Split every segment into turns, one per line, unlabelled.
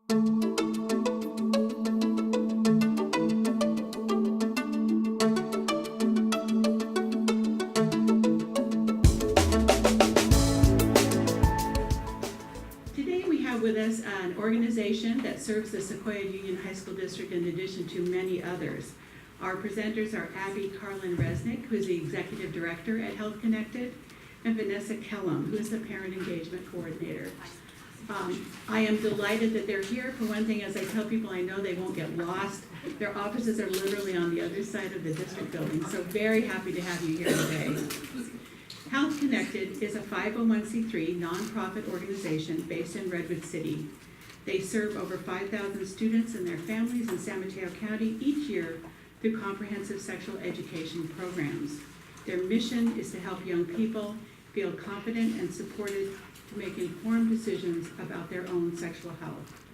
Today we have with us an organization that serves the Sequoia Union High School District in addition to many others. Our presenters are Abi Karlin-Resnick, who is the Executive Director at Health Connected, and Vanessa Kellam, who is the Parent Engagement Coordinator. I am delighted that they're here. For one thing, as I tell people, I know they won't get lost. Their offices are literally on the other side of the district building, so very happy to have you here today. Health Connected is a 501c3 nonprofit organization based in Redwood City. They serve over 5,000 students and their families in San Mateo County each year through comprehensive sexual education programs. Their mission is to help young people feel confident and supported to make informed decisions about their own sexual health.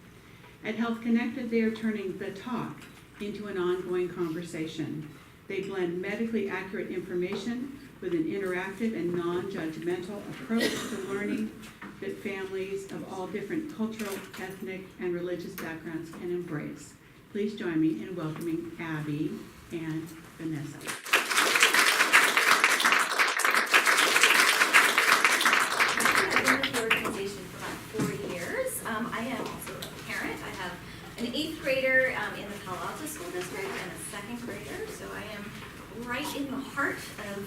At Health Connected, they are turning the talk into an ongoing conversation. They blend medically accurate information with an interactive and non-judgmental approach to learning that families of all different cultural, ethnic, and religious backgrounds can embrace. Please join me in welcoming Abi and Vanessa.
I've been with the organization for about 4 years. I am also a parent. I have an 8th grader in the Palo Alto School District and a 2nd grader, so I am right in the heart of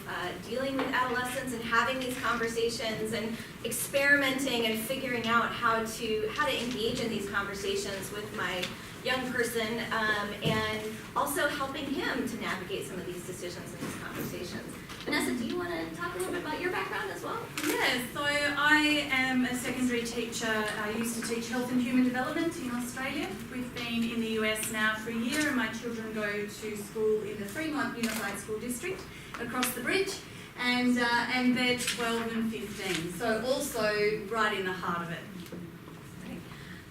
dealing with adolescents and having these conversations and experimenting and figuring out how to engage in these conversations with my young person, and also helping him to navigate some of these decisions and these conversations. Vanessa, do you want to talk a little bit about your background as well?
Yeah, so I am a secondary teacher. I used to teach health and human development in Australia. We've been in the US now for a year, and my children go to school in the Fremont Unified School District across the bridge, and they're 12 and 15, so also right in the heart of it.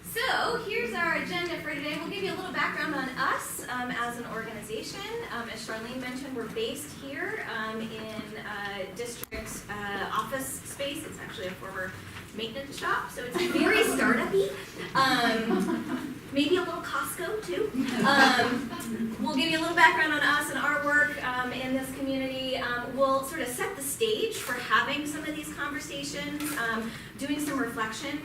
So here's our agenda for today. We'll give you a little background on us as an organization. As Charlene mentioned, we're based here in district office space. It's actually a former maintenance shop, so it's very startup-y. Maybe a little Costco too. We'll give you a little background on us and our work in this community. We'll sort of set the stage for having some of these conversations, doing some reflection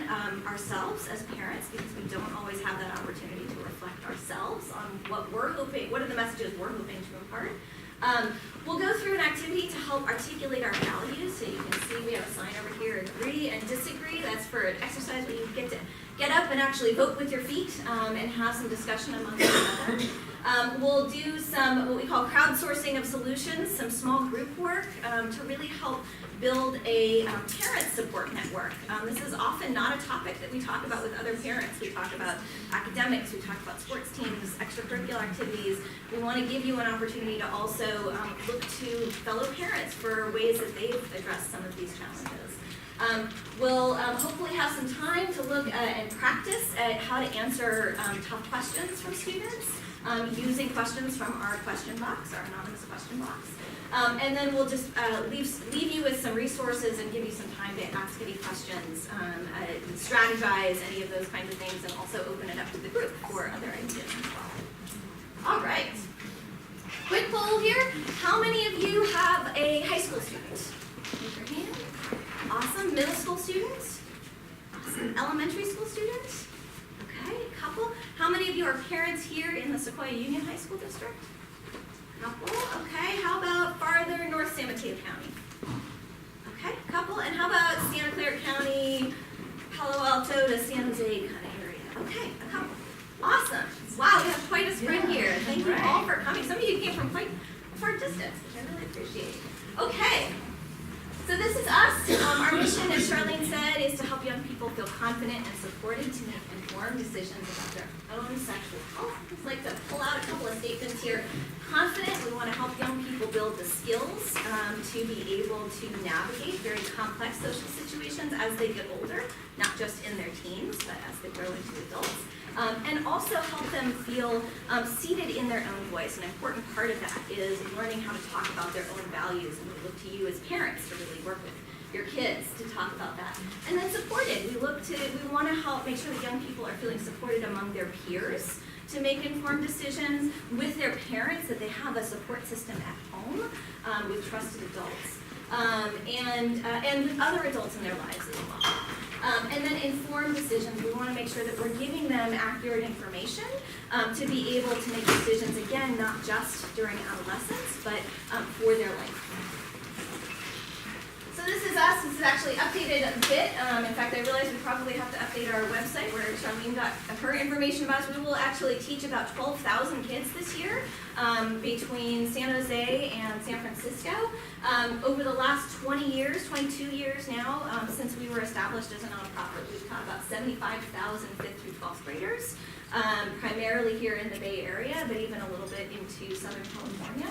ourselves as parents, because we don't always have that opportunity to reflect ourselves on what are the messages we're hoping to impart. We'll go through an activity to help articulate our values. So you can see we have a sign over here, agree and disagree. That's for an exercise where you get to get up and actually vote with your feet and have some discussion among each other. We'll do some what we call crowdsourcing of solutions, some small group work to really help build a parent support network. This is often not a topic that we talk about with other parents. We talk about academics, we talk about sports teams, extracurricular activities. We want to give you an opportunity to also look to fellow parents for ways that they've addressed some of these challenges. We'll hopefully have some time to look and practice at how to answer tough questions from students using questions from our question box, our anonymous question box. And then we'll just leave you with some resources and give you some time to ask any questions, strategize any of those kinds of things, and also open it up to the group for other ideas as well. All right. Quick poll here. How many of you have a high school student? Raise your hand. Awesome. Middle school students? Awesome. Elementary school students? Okay, a couple. How many of you are parents here in the Sequoia Union High School District? Couple. Okay, how about farther north San Mateo County? Okay, couple. And how about Santa Clara County, Palo Alto to San Jose kind of area? Okay, a couple. Awesome. Wow, we have quite a spread here. Thank you all for coming. Some of you came from quite a far distance, which I really appreciate. Okay, so this is us. Our mission, as Charlene said, is to help young people feel confident and supported to make informed decisions about their own sexual health. I'd like to pull out a couple of statements here. Confident, we want to help young people build the skills to be able to navigate very complex social situations as they get older, not just in their teens, but as they grow into adults. And also help them feel seated in their own voice. An important part of that is learning how to talk about their own values, and we look to you as parents to really work with your kids to talk about that. And then supported. We want to help make sure that young people are feeling supported among their peers to make informed decisions, with their parents, that they have a support system at home with trusted adults, and with other adults in their lives as well. And then informed decisions. We want to make sure that we're giving them accurate information to be able to make decisions, again, not just during adolescence, but for their life. So this is us. This is actually updated a bit. In fact, I realized we probably have to update our website where Charlene got her information about us. We will actually teach about 12,000 kids this year between San Jose and San Francisco. Over the last 20 years, 22 years now, since we were established as a nonprofit, we've taught about 75,000 5th through 12th graders, primarily here in the Bay Area, but even a little bit into Southern California.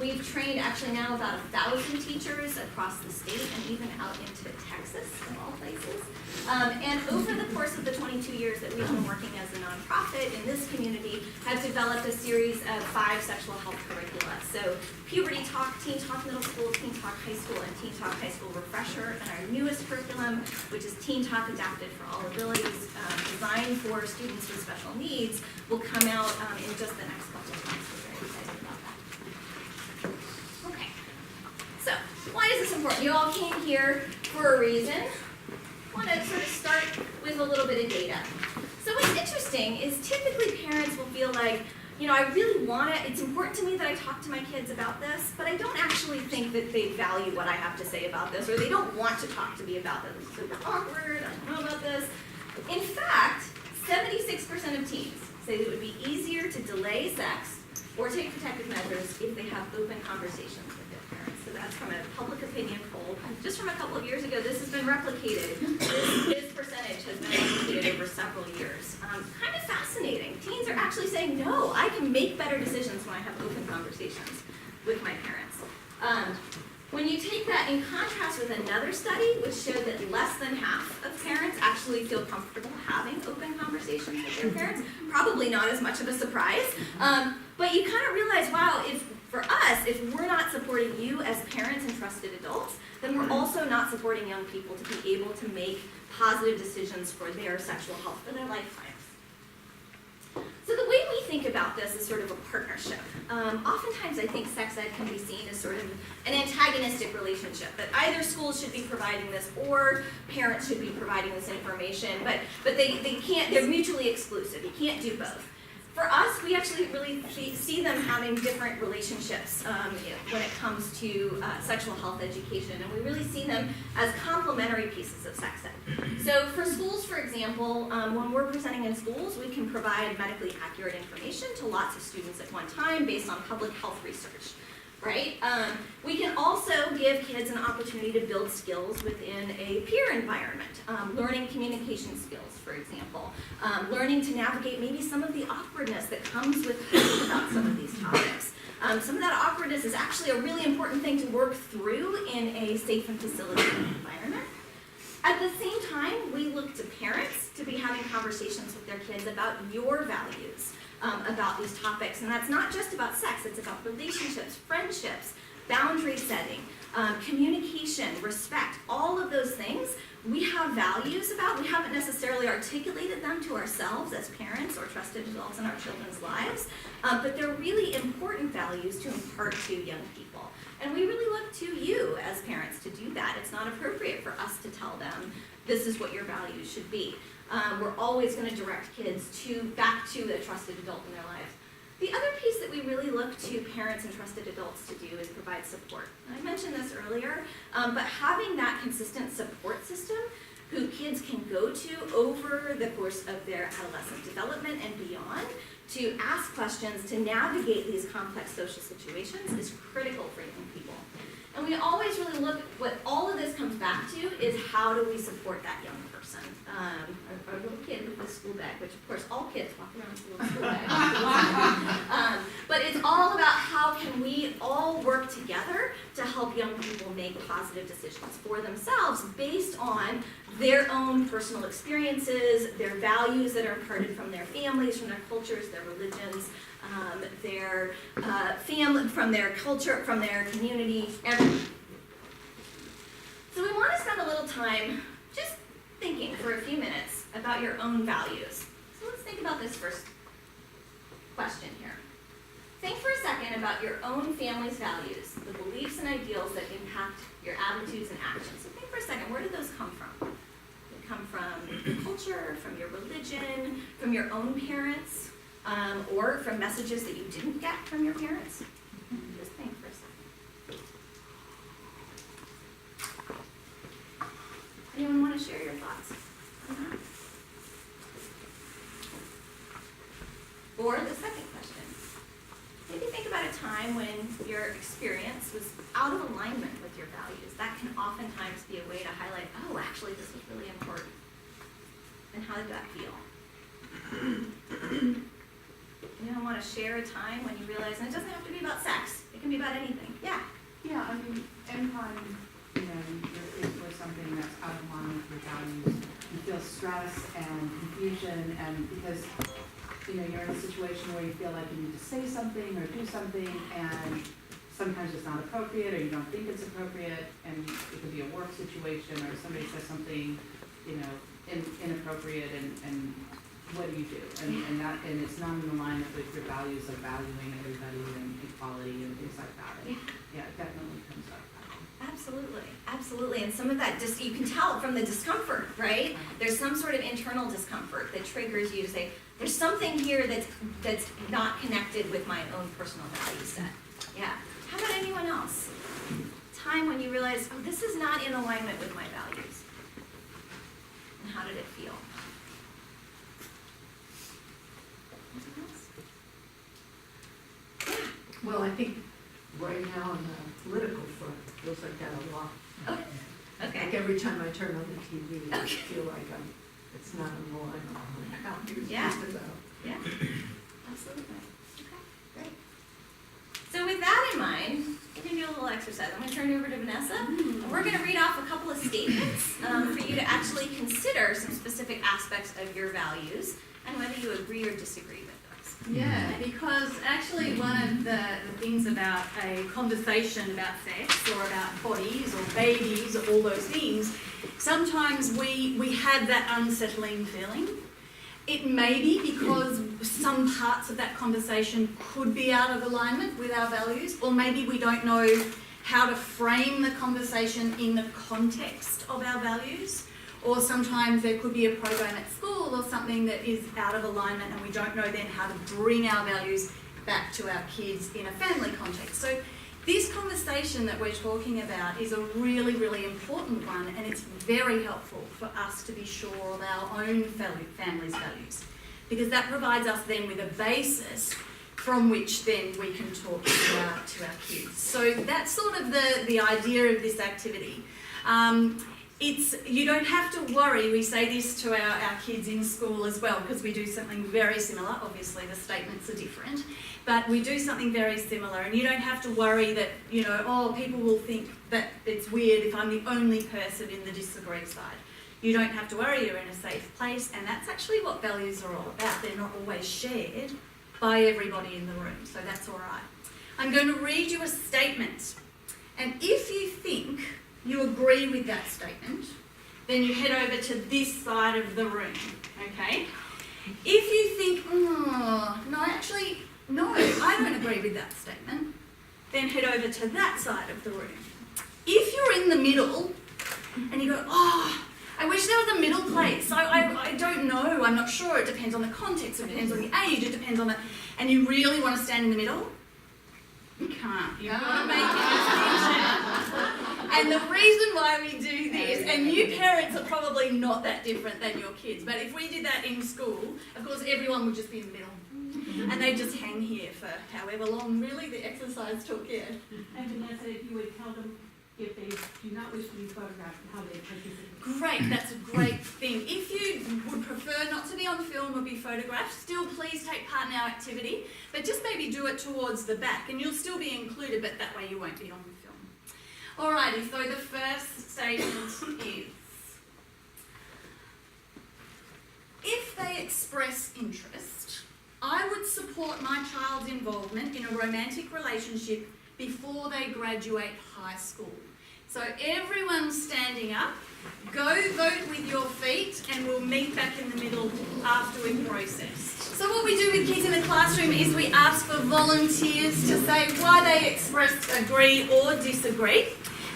We've trained actually now about 1,000 teachers across the state and even out into Texas, of all places. And over the course of the 22 years that we've been working as a nonprofit in this community, have developed a series of 5 sexual health curricula. So Puberty Talk, Teen Talk Middle School, Teen Talk High School, and Teen Talk High School Refresher, and our newest curriculum, which is Teen Talk Adapted for All Abilities, designed for students with special needs, will come out in just the next couple of months. We're very excited about that. Okay, so why is this important? You all came here for a reason. I want to sort of start with a little bit of data. So what's interesting is typically parents will feel like, I really want it. It's important to me that I talk to my kids about this, but I don't actually think that they value what I have to say about this, or they don't want to talk to me about this. It's super awkward. I don't know about this. In fact, 76% of teens say that it would be easier to delay sex or take protective measures if they have open conversations with their parents. So that's from a public opinion poll. Just from a couple of years ago, this has been replicated. This percentage has been replicated over several years. Kind of fascinating. Teens are actually saying, no, I can make better decisions when I have open conversations with my parents. When you take that in contrast with another study, which showed that less than half of parents actually feel comfortable having open conversations with their parents, probably not as much of a surprise, but you kind of realize, wow, for us, if we're not supporting you as parents and trusted adults, then we're also not supporting young people to be able to make positive decisions for their sexual health for their lifetimes. So the way we think about this is sort of a partnership. Oftentimes I think sex ed can be seen as sort of an antagonistic relationship, that either schools should be providing this or parents should be providing this information, but they can't, they're mutually exclusive. You can't do both. For us, we actually really see them having different relationships when it comes to sexual health education, and we really see them as complementary pieces of sex ed. So for schools, for example, when we're presenting in schools, we can provide medically accurate information to lots of students at one time based on public health research. Right? We can also give kids an opportunity to build skills within a peer environment, learning communication skills, for example, learning to navigate maybe some of the awkwardness that comes with talking about some of these topics. Some of that awkwardness is actually a really important thing to work through in a safe and facilitated environment. At the same time, we look to parents to be having conversations with their kids about your values, about these topics. And that's not just about sex, it's about relationships, friendships, boundary setting, communication, respect, all of those things we have values about. We haven't necessarily articulated them to ourselves as parents or trusted adults in our children's lives, but they're really important values to impart to young people. And we really look to you as parents to do that. It's not appropriate for us to tell them, this is what your values should be. We're always going to direct kids back to a trusted adult in their lives. The other piece that we really look to parents and trusted adults to do is provide support. I mentioned this earlier, but having that consistent support system who kids can go to over the course of their adolescent development and beyond to ask questions, to navigate these complex social situations is critical for young people. And we always really look, what all of this comes back to is how do we support that young person? Our little kid with the school bag, which of course all kids walk around with a little school bag. But it's all about how can we all work together to help young people make positive decisions for themselves based on their own personal experiences, their values that are imparted from their families, from their cultures, their religions, their family, from their culture, from their community, everything. So we want to spend a little time just thinking for a few minutes about your own values. So let's think about this first question here. Think for a second about your own family's values, the beliefs and ideals that impact your attitudes and actions. So think for a second, where did those come from? They come from your culture, from your religion, from your own parents, or from messages that you didn't get from your parents? Just think for a second. Anyone want to share your thoughts on that? Or the second question. Maybe think about a time when your experience was out of alignment with your values. That can oftentimes be a way to highlight, oh, actually, this was really important. And how did that feel? Anyone want to share a time when you realize, and it doesn't have to be about sex, it can be about anything. Yeah.
Yeah, I mean, anytime, you're in for something that's out of line with your values, you feel stress and confusion, and because, you're in a situation where you feel like you need to say something or do something, and sometimes it's not appropriate, or you don't think it's appropriate, and it could be a work situation, or somebody says something, inappropriate, and what do you do? And it's not in alignment with your values of valuing everybody and equality and things like that. And yeah, it definitely comes up.
Absolutely. And some of that, just you can tell from the discomfort, right? There's some sort of internal discomfort that triggers you to say, there's something here that's not connected with my own personal value set. Yeah. How about anyone else? Time when you realize, oh, this is not in alignment with my values. And how did it feel? Anything else? Yeah.
Well, I think right now on the political front, feels like that a lot.
Oh, okay.
Like every time I turn on the TV, I
Okay.
feel like it's not in line with my values.
Yeah. Yeah, absolutely. Okay, great. So with that in mind, we're going to do a little exercise. I'm going to turn it over to Vanessa, and we're going to read off a couple of statements for you to actually consider some specific aspects of your values and whether you agree or disagree with those.
Yeah, because actually one of the things about a conversation about sex or about bodies or babies or all those things, sometimes we have that unsettling feeling. It may be because some parts of that conversation could be out of alignment with our values, or maybe we don't know how to frame the conversation in the context of our values, or sometimes there could be a program at school or something that is out of alignment and we don't know then how to bring our values back to our kids in a family context. So this conversation that we're talking about is a really, really important one, and it's very helpful for us to be sure of our own family's values, because that provides us then with a basis from which then we can talk to our kids. So that's sort of the idea of this activity. You don't have to worry. We say this to our kids in school as well, because we do something very similar. Obviously the statements are different, but we do something very similar, and you don't have to worry that, people will think that it's weird if I'm the only person in the disagree side. You don't have to worry, you're in a safe place, and that's actually what values are all about. They're not always shared by everybody in the room, so that's all right. I'm going to read you a statement, and if you think you agree with that statement, then you head over to this side of the room, okay? If you think, no, I don't agree with that statement, then head over to that side of the room. If you're in the middle and you go, I wish there was a middle place. I don't know, I'm not sure, it depends on the context, it depends on the age, it depends on and you really want to stand in the middle, you can't. You want to make a distinction. And the reason why we do this, and you parents are probably not that different than your kids, but if we did that in school, of course everyone would just be in the middle. And they just hang here for however long really the exercise took, yeah.
And Vanessa, if you would tell them if they do not wish to be photographed, how they participate.
Great, that's a great thing. If you would prefer not to be on film or be photographed, still please take part in our activity, but just maybe do it towards the back and you'll still be included, but that way you won't be on film. Alrighty, so the first statement is, if they express interest, I would support my child's involvement in a romantic relationship before they graduate high school. So everyone standing up, go vote with your feet, and we'll meet back in the middle after we've processed. So what we do with kids in the classroom is we ask for volunteers to say why they expressed agree or disagree.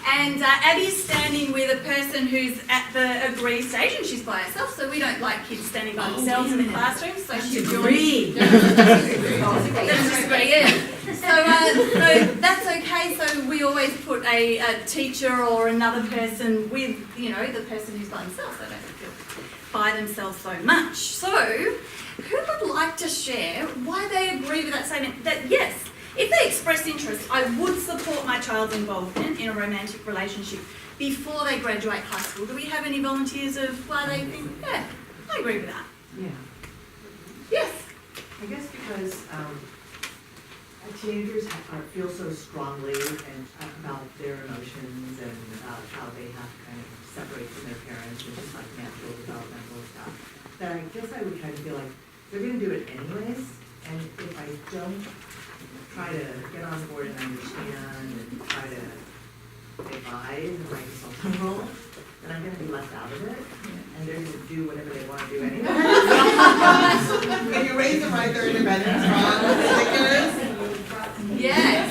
And Abby's standing with a person who's at the agree stage, and she's by herself, so we don't like kids standing by themselves in the classroom, so she's joining. Disagree, yeah. So that's okay, so we always put a teacher or another person with, the person who's by themselves, so they don't feel by themselves so much. So, who would like to share why they agree with that statement? That yes, if they express interest, I would support my child's involvement in a romantic relationship before they graduate high school. Do we have any volunteers of why they think, yeah, I agree with that?
Yeah,
Yes.
I guess because teenagers feel so strongly about their emotions and about how they have to kind of separate from their parents and just like natural developmental stuff, that I guess I would kind of feel like they're going to do it anyways, and if I don't try to get on board and understand and try to advise and like consultant role, then I'm going to be left out of it, and they're going to do whatever they want to do anyway.
When you raise them right, they're independent, strong,
Yes.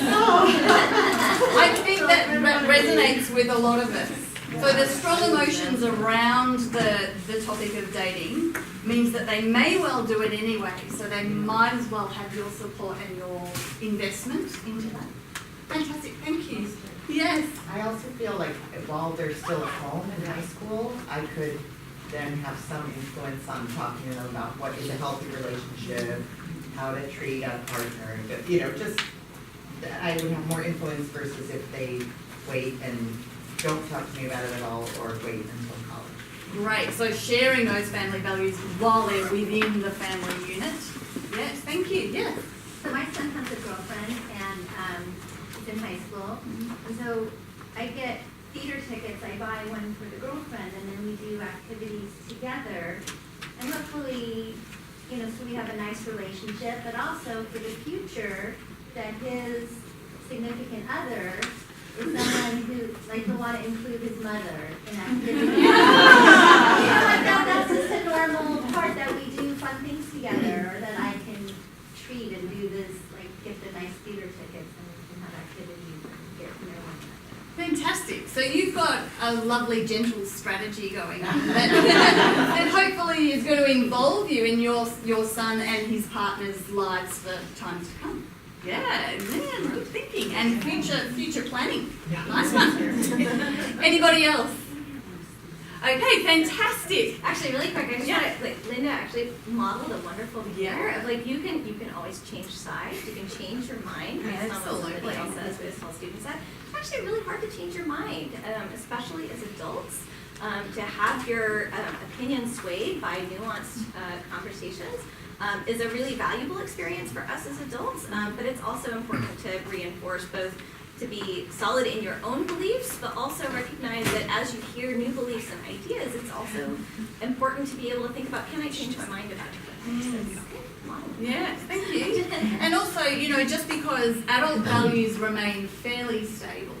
I think that resonates with a lot of us. So the strong emotions around the topic of dating means that they may well do it anyway, so they might as well have your support and your investment into that. Fantastic, thank you. Yes.
I also feel like while they're still at home in high school, I could then have some influence on talking to them about what is a healthy relationship, how to treat a partner, just I would have more influence versus if they wait and don't talk to me about it at all or wait until college.
Great, so sharing those family values while they're within the family unit. Yes, thank you, yes.
So my son has a girlfriend, and he's in high school. And so I get theater tickets. I buy one for the girlfriend, and then we do activities together. And hopefully, so we have a nice relationship, but also for the future, that his significant other is someone who, he'll want to include his mother in activities. That's just a normal part that we do fun things together, or that I can treat and do this, get the nice theater tickets and we can have activities and get to know one another.
Fantastic. So you've got a lovely gentle strategy going on that hopefully is going to involve you in your son and his partner's lives for times to come. Yeah, man, good thinking. And future planning. Yeah. Nice one. Anybody else? Okay, fantastic.
Actually, really quick, I just want to, Linda actually modeled a wonderful behavior of you can always change sides, you can change your mind.
Absolutely.
Somebody else says, we just tell students that. It's actually really hard to change your mind, especially as adults, to have your opinion swayed by nuanced conversations. Is a really valuable experience for us as adults, but it's also important to reinforce both to be solid in your own beliefs, but also recognize that as you hear new beliefs and ideas, it's also important to be able to think about, can I change my mind about it?
Yes, thank you. And also, just because adult values remain fairly stable,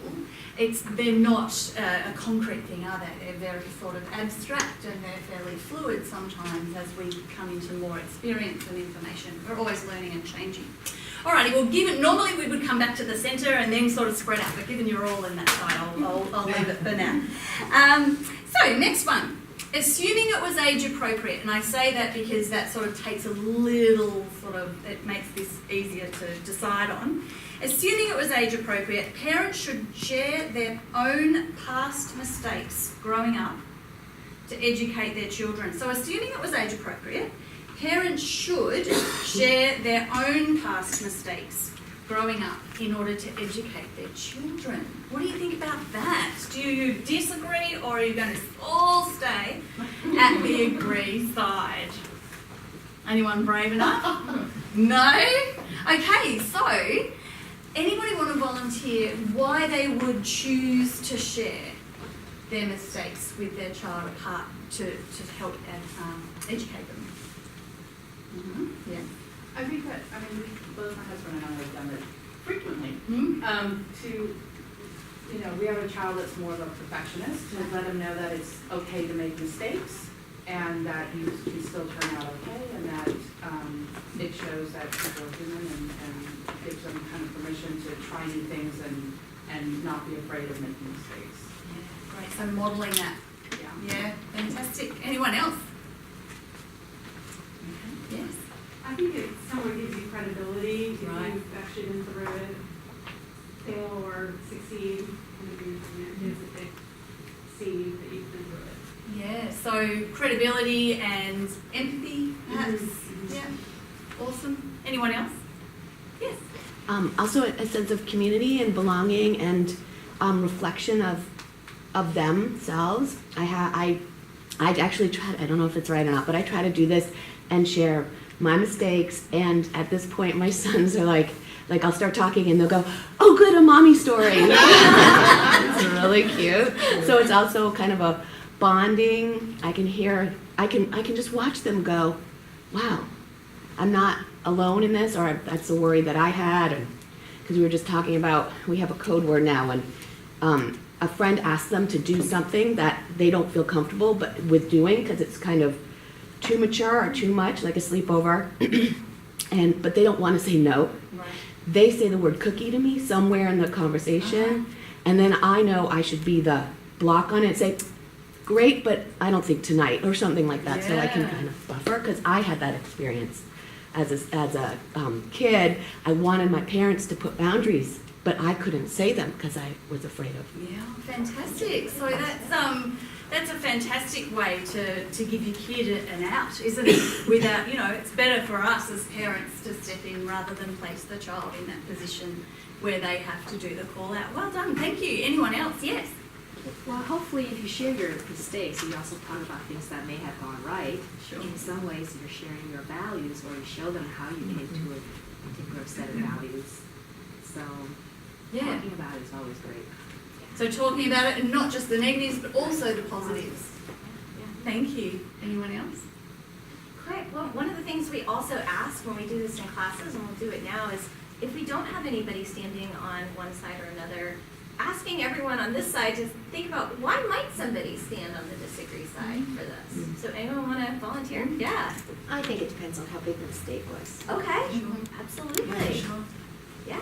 they're not a concrete thing, are they? They're very sort of abstract, and they're fairly fluid sometimes as we come into more experience and information. We're always learning and changing. Alrighty, well, normally we would come back to the centre and then sort of spread out, but given you're all in that side, I'll leave it for now. So, next one. Assuming it was age appropriate, and I say that because that sort of takes a little it makes this easier to decide on. Assuming it was age appropriate, parents should share their own past mistakes growing up to educate their children. So assuming it was age appropriate, parents should share their own past mistakes growing up in order to educate their children. What do you think about that? Do you disagree, or are you going to all stay at the agree side? Anyone brave enough? No? Okay, so anybody want to volunteer why they would choose to share their mistakes with their child apart to help educate them? Mm-hmm. Yeah.
I think that, both my husband and I have done it frequently,
Mm-hmm.
to you know, we have a child that's more of a perfectionist, to let him know that it's okay to make mistakes, and that you still turn out okay, and that it shows that people are human, and gives them kind of permission to try new things and not be afraid of making mistakes.
Yeah, great. So modelling that.
Yeah.
Yeah, fantastic. Anyone else? Yes.
I think it somewhat gives you credibility if
Right.
you've actually been through it, fail or succeed, kind of your kids that they see that you've been through it.
Yeah, so credibility and empathy, perhaps.
Mhm.
Yeah, awesome. Anyone else? Yes.
Also a sense of community and belonging and reflection of themselves. I actually try, I don't know if it's right or not, but I try to do this and share my mistakes, and at this point my sons are like I'll start talking and they'll go, oh good, a mommy story. It's really cute. So it's also kind of a bonding. I can just watch them go, wow, I'm not alone in this, or that's a worry that I had. Because we were just talking about, we have a code word now, and a friend asks them to do something that they don't feel comfortable with doing because it's kind of too mature or too much, like a sleepover, but they don't want to say no.
Right.
They say the word cookie to me somewhere in the conversation, and then I know I should be the block on it and say, great, but I don't think tonight, or something like that, so I can
Yeah.
kind of buffer, because I had that experience. As a kid, I wanted my parents to put boundaries, but I couldn't say them because I was afraid of.
Yeah, fantastic. So that's a fantastic way to give your kid an out, isn't it? Without, it's better for us as parents to step in rather than place the child in that position where they have to do the call out. Well done, thank you. Anyone else? Yes.
Well, hopefully if you share your mistakes, you also talk about things that may have gone right.
Sure.
In some ways, you're sharing your values, or you show them how you came to a particular set of values. So
Yeah.
talking about it is always great.
So talking about it, and not just the negatives, but also the positives. Thank you. Anyone else?
Great. Well, one of the things we also ask when we do this in classes, and we'll do it now, is if we don't have anybody standing on one side or another, asking everyone on this side to think about why might somebody stand on the disagree side for this. So anyone want to volunteer? Yeah.
I think it depends on how big the mistake was.
Okay. Absolutely. Yeah.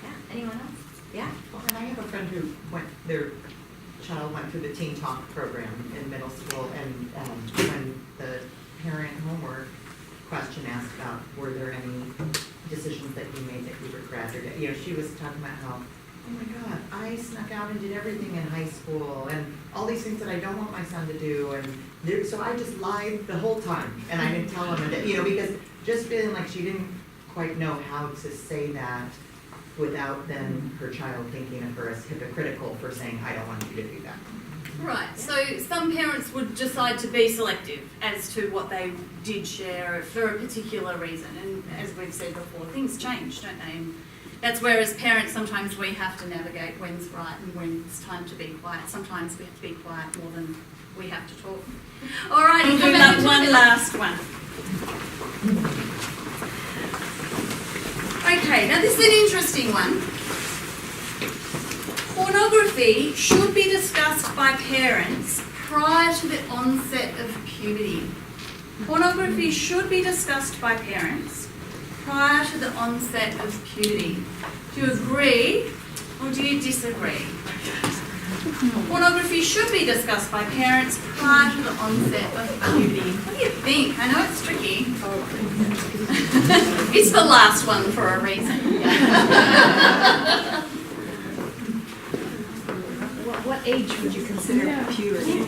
Yeah. Anyone else? Yeah.
Well, and I have a friend who their child went through the Teen Talk program in middle school, and when the parent homework question asked about were there any decisions that you made that you regret, or she was talking about how, oh my God, I snuck out and did everything in high school, and all these things that I don't want my son to do, and so I just lied the whole time, and I didn't tell him, and because just feeling like she didn't quite know how to say that without then her child thinking of her as hypocritical for saying, I don't want you to do that.
Right, so some parents would decide to be selective as to what they did share for a particular reason, and as we've said before, things change, don't they? And that's where as parents sometimes we have to navigate when's right and when it's time to be quiet. Sometimes we have to be quiet more than we have to talk. Alrighty, we'll do that one last one. Okay, now this is an interesting one. Pornography should be discussed by parents prior to the onset of puberty. Pornography should be discussed by parents prior to the onset of puberty. Do you agree or do you disagree? Pornography should be discussed by parents prior to the onset of puberty. What do you think? I know it's tricky. It's the last one for a reason.
What age would you consider puberty?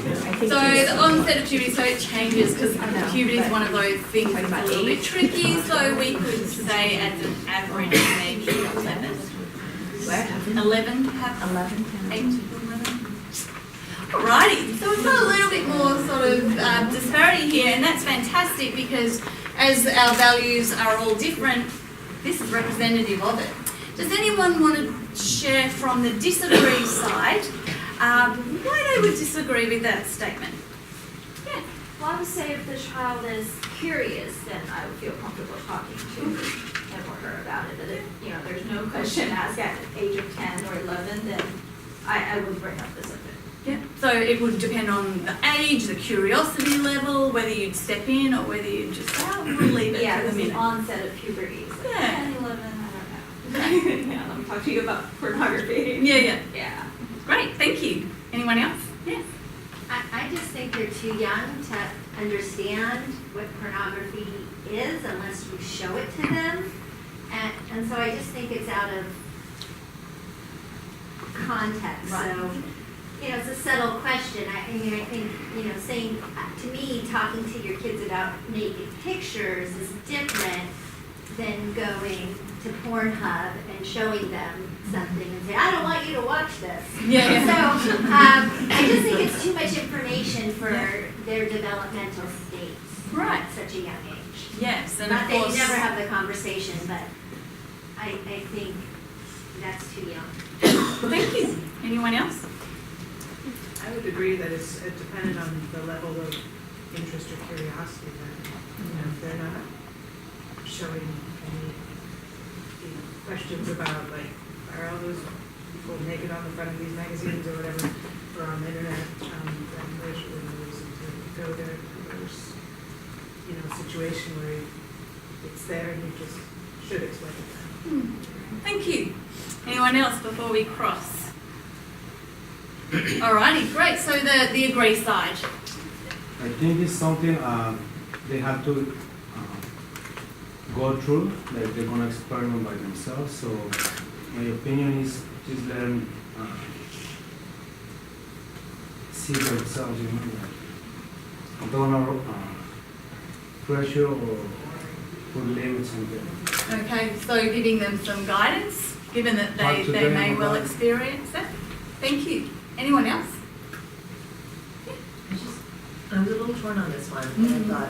So the onset of puberty, so it changes because puberty is one of those things that's a little bit tricky. So we could say as an average maybe 11. 11 perhaps?
11, 10.
8 to 11. Alrighty, so we've got a little bit more sort of disparity here, and that's fantastic because as our values are all different, this is representative of it. Does anyone want to share from the disagree side why they would disagree with that statement?
Yeah, well, I would say if the child is curious, then I would feel comfortable talking to
him or her about it, that if, you know, there's no question asked at the age of 10 or 11, then I would bring up the subject.
Yeah, so it would depend on the age, the curiosity level, whether you'd step in or whether you'd just, we'll leave it
Yeah,
for
it's
the
the
minute.
onset of puberty, so
Yeah.
10, 11, I don't know. Yeah, let me talk to you about pornography.
Yeah.
Yeah.
Great, thank you. Anyone else? Yes.
I just think they're too young to understand what pornography is unless you show it to them. And so I just think it's out of context.
Right.
So, you know, it's a subtle question. I mean, I think, you know, saying, to me, talking to your kids about naked pictures is different than going to Pornhub and showing them something and say, I don't want you to watch this.
Yeah.
So, I just think it's too much information for their developmental states.
Right.
At such a young age.
Yes, and
Not
of
that
course.
you never have the conversation, but I think that's too young.
Thank you. Anyone else?
I would agree that it's dependent on the level of interest or curiosity that, you know, if they're not showing any, you know, questions about like, are all those people naked on the front of these magazines or whatever, or on the internet, then there's really no reason to go there. There's, you know, a situation where it's there and you just should explain it.
Thank you. Anyone else before we cross? Alrighty, great. So the agree side.
I think it's something they have to go through, like they're gonna experiment by themselves. So my opinion is just let them see themselves, you know, like, don't pressure or put limits on them.
Okay, so giving them some guidance, given that
Talk to
they
them
may well
about it.
experience it. Thank you. Anyone else?
I was a little torn on this one, and I thought,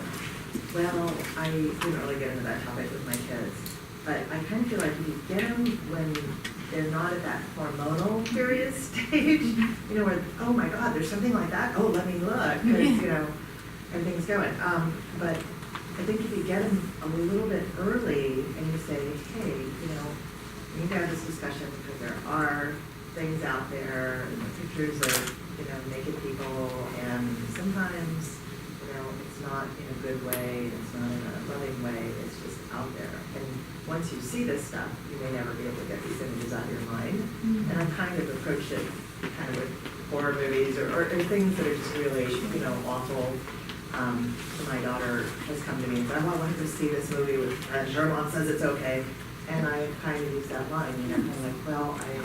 well, I didn't really get into that topic with my kids, but I kind of feel like you get them when they're not at that hormonal curious stage, you know, where, oh my God, there's something like that, oh, let me look, because, you know, everything's going. But I think if you get them a little bit early and you say, hey, you know, we need to have this discussion because there are things out there, pictures of, you know, naked people, and sometimes, you know, it's not in a good way, it's not in a loving way, it's just out there. And once you see this stuff, you may never be able to get these images out of your mind. And I've kind of approached it kind of with horror movies or things that are just really, you know, awful. My daughter has come to me and said, oh, I wanted to see this movie with friends. Her mom says it's okay. And I kind of use that line, you know, kind of like, well, I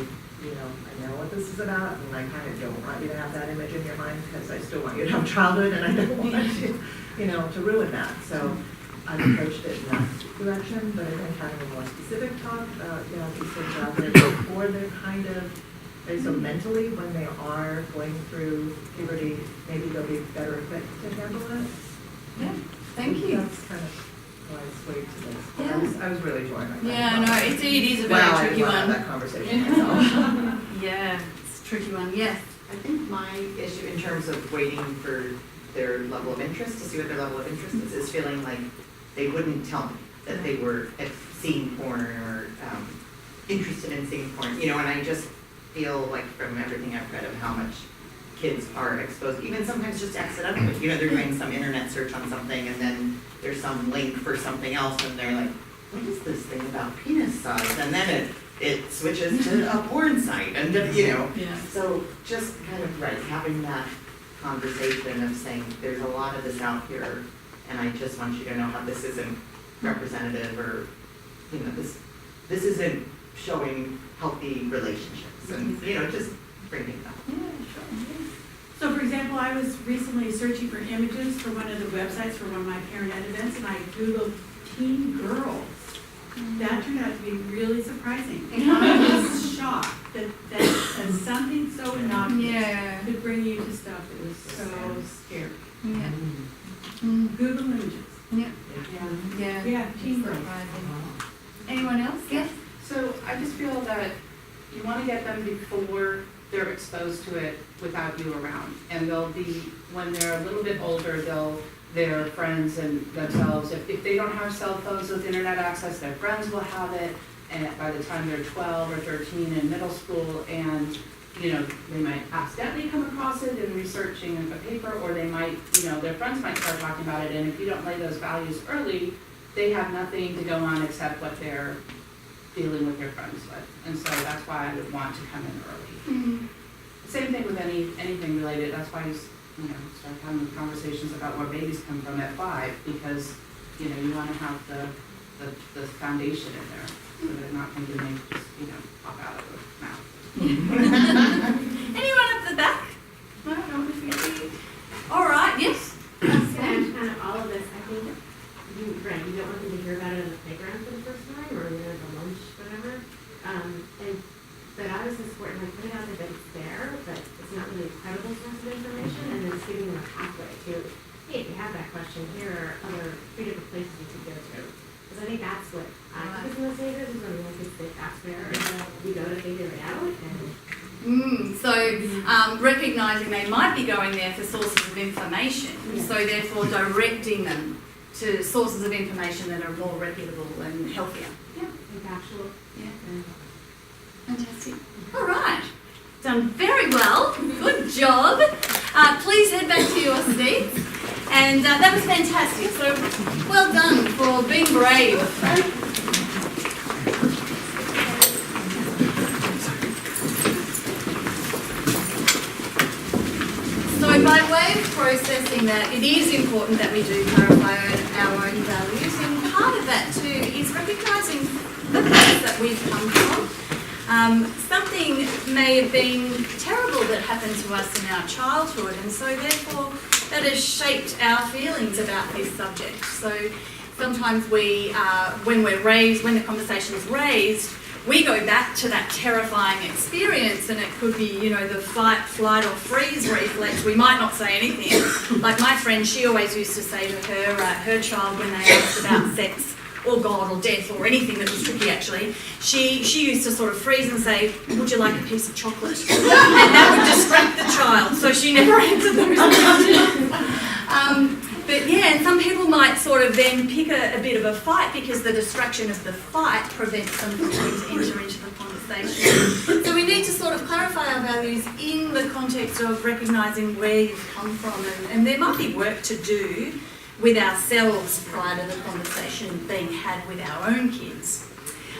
know what this is about, and I kind of don't want you to have that image in your mind because I still want you to have childhood, and I don't want you, you know, to ruin that. So I've approached it in that direction, but I think having a more specific talk about, you know, these things out there before they're kind of, so mentally when they are going through puberty, maybe they'll be better equipped to handle it.
Yeah. Thank you.
That's kind of why I swayed to this.
Yeah.
I was really torn.
Yeah, no, it is a very
Well, I
tricky
didn't want to have
one.
that conversation myself.
Yeah, it's a tricky one. Yes.
I think my issue in terms of waiting for their level of interest, to see what their level of interest is feeling like they wouldn't tell me that they were seeing porn or interested in seeing porn, you know, and I just feel like from everything I've read of how much kids are exposed, even sometimes just accidentally, you know, they're doing some internet search on something and then there's some link for something else and they're like, what is this thing about penis size? And then it switches to a porn site and, you know.
Yeah.
So just kind of, right, having that conversation of saying, there's a lot of this out here and I just want you to know how this isn't representative or, you know, this isn't showing healthy relationships and, you know, just bringing it up.
Yeah, sure.
So for example, I was recently searching for images for one of the websites for one of my parent ed events, and I Googled teen girls. That turned out to be really surprising. I was shocked that something so innocuous
Yeah.
could bring you to stuff that was so scary.
Yeah.
Google images.
Yeah.
Yeah.
Yeah.
Yeah, teen girls.
Anyone else? Yes.
So I just feel that you want to get them before they're exposed to it without you around. And they'll be, when they're a little bit older, they'll
their friends and themselves. If they don't have cell phones with internet access, their friends will have it, and by the time they're 12 or 13 in middle school, and they might accidentally come across it in researching a paper, or they might, their friends might start talking about it, and if you don't lay those values early, they have nothing to go on except what they're dealing with their friends with. And so that's why I would want to come in early. Same thing with anything related. That's why you start having conversations about where babies come from at 5, because you want to have the foundation in there, so they're not thinking they just pop out of the mouth.
Anyone up the back? No, all right, yes.
And kind of all of this, I think, you don't want them to hear about it on the playground for the first time, or the lunch, whatever. But I was just supporting, like, putting out there that it's there, but it's not really a credible source of information, and then just giving them a pathway to, hey, if you have that question, here are other 3 different places you could go to. Because I think that's what I was going to say, is when we kids think that's where we go to figure it out.
So recognizing they might be going there for sources of information, so therefore directing them to sources of information that are more reputable and healthier.
Yeah, and factual.
Yeah. Fantastic. All right. Done very well. Good job. Please head back to your seats. And that was fantastic. So well done for being brave. So by way of processing that, it is important that we do clarify our own values. And part of that too is recognising the place that we've come from. Something may have been terrible that happened to us in our childhood, and so therefore that has shaped our feelings about this subject. So sometimes when the conversation is raised, we go back to that terrifying experience, and it could be, the fight, flight, or freeze reflex. We might not say anything. Like my friend, she always used to say to her child when they asked about sex, or God, or death, or anything that was tricky actually, she used to sort of freeze and say, would you like a piece of chocolate? And that would distract the child, so she never answered those questions. But yeah, and some people might sort of then pick a bit of a fight because the distraction of the fight prevents them from trying to enter into the conversation. So we need to sort of clarify our values in the context of recognising where you've come from, and there might be work to do with ourselves prior to the conversation being had with our own kids.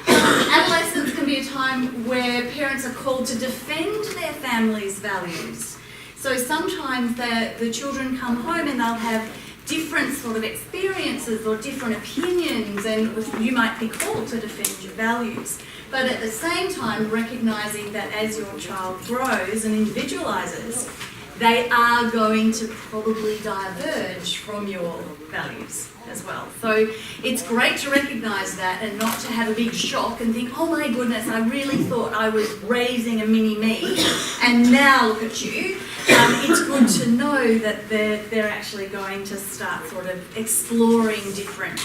Adolescence can be a time where parents are called to defend their family's values. So sometimes the children come home and they'll have different sort of experiences or different opinions, and you might be called to defend your values. But at the same time, recognising that as your child grows and individualises, they are going to probably diverge from your values as well. So it's great to recognise that and not to have a big shock and think, oh my goodness, I really thought I was raising a mini-me and now look at you. It's good to know that they're actually going to start sort of exploring different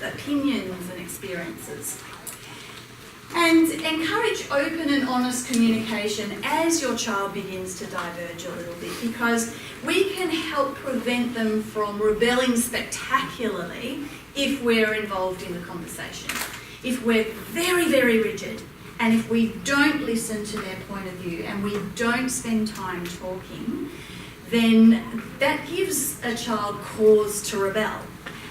opinions and experiences. And encourage open and honest communication as your child begins to diverge a little bit, because we can help prevent them from rebelling spectacularly if we're involved in the conversation. If we're very, very rigid, and if we don't listen to their point of view and we don't spend time talking, then that gives a child cause to rebel.